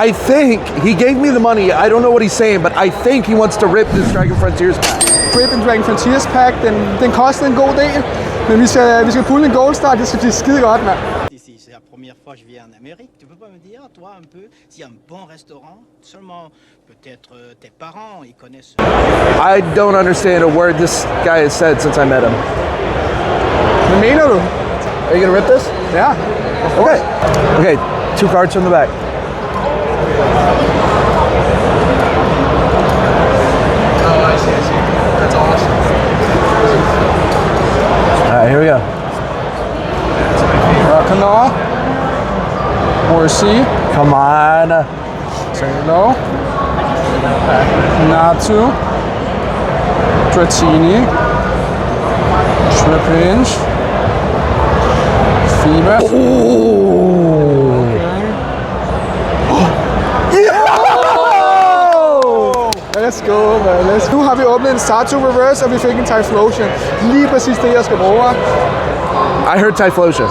I think he gave me the money. I don't know what he's saying, but I think he wants to rip this Dragon Frontiers pack. Rip and Dragon Frontiers pack, den koster en god del. Men vi skal pulle en Gold Star, det skal blive skide godt, mand. Ici, c'est la première fois que je viens en Amérique. Tu peux pas me dire, toi, un peu, s'il y a un bon restaurant? Seulement, peut-être tes parents, ils connaissent. I don't understand a word this guy has said since I met him. Hvad mener du? Are you gonna rip this? Ja. Okay. Okay, 2 cards from the back. Oh, I see. That's awesome. All right, here we go. Rakanor. Horsey. Come on. Taylor. Natu. Dratini. Tripinch. FIBA. Let's go, man. Nu har vi åbnet en Sato Reverse, og vi fik en Typhlosion. Lige præcis det, jeg skal bruge. I heard Typhlosion.